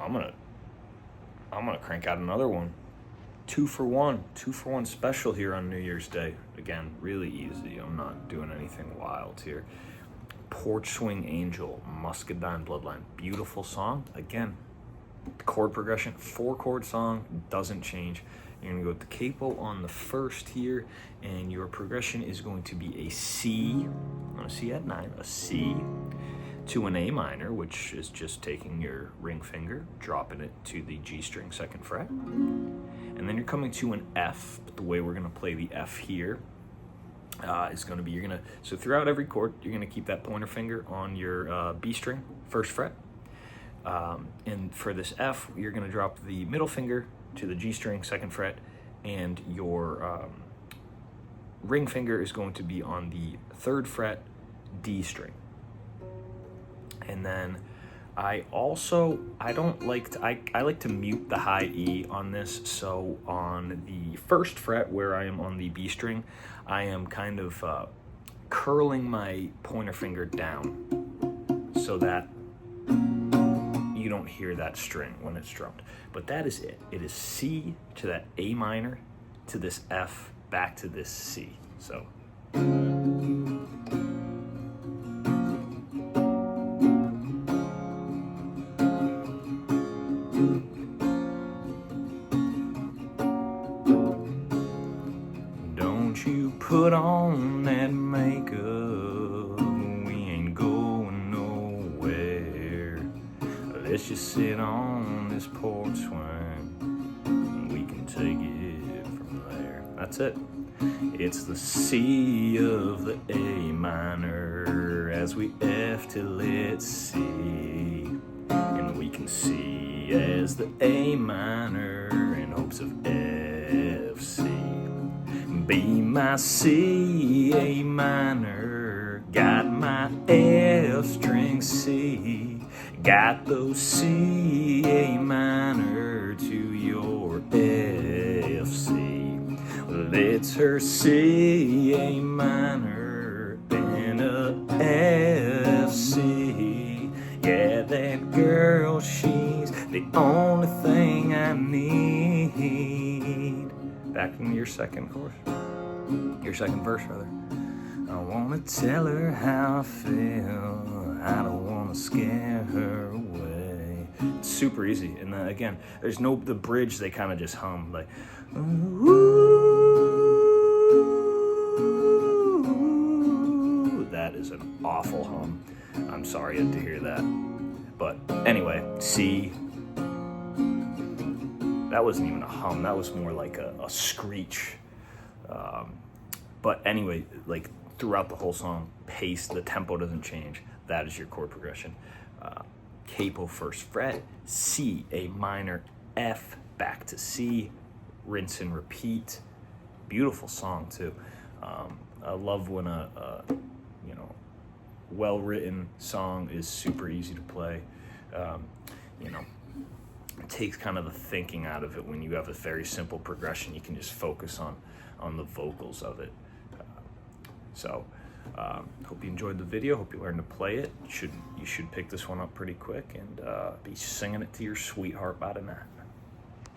I'm gonna crank out another one. 2 for 1 special here on New Year's Day. Again, really easy. I'm not doing anything wild here. Porch Swing Angel, Muscadine Bloodline. Beautiful song. Again, chord progression, 4-chord song, doesn't change. You're gonna go with the capo on the first here, and your progression is going to be a C, on a C at 9, a C to an A minor, which is just taking your ring finger, dropping it to the G string 2nd fret. And then you're coming to an F. But the way we're gonna play the F here is gonna be, so throughout every chord, you're gonna keep that pointer finger on your B string, 1st fret. And for this F, you're gonna drop the middle finger to the G string, 2nd fret, and your ring finger is going to be on the 3rd fret, D string. And then I like to mute the high E on this. So on the 1st fret, where I am on the B string, I am kind of curling my pointer finger down so that you don't hear that string when it's strummed. But that is it. It is C to that A minor, to this F, back to this C. So. Don't you put on that makeup, we ain't going nowhere. Let's just sit on this porch swing, and we can take it from there. That's it. It's the C of the A minor as we F till it's C, and we can C as the A minor in hopes of F, C. B my C, A minor, got my F string C, got those C, A minor to your F, C. Well, it's her C, A minor, and a F, C. Yeah, that girl, she's the only thing I need. Back in your second chorus. Your second verse, rather. I wanna tell her how I feel. I don't wanna scare her away. It's super easy. And then, again, there's the bridge, they kind of just hum like, ooh. That is an awful hum. I'm sorry to hear that. But anyway, C. That wasn't even a hum. That was more like a screech. But anyway, like throughout the whole song, pace, the tempo doesn't change. That is your chord progression. Capo 1st fret, C, A minor, F, back to C, rinse and repeat. Beautiful song too. I love when a well-written song is super easy to play. It takes kind of the thinking out of it when you have a very simple progression. You can just focus on the vocals of it. Hope you enjoyed the video. Hope you learned to play it. You should pick this one up pretty quick and be singing it to your sweetheart by tonight.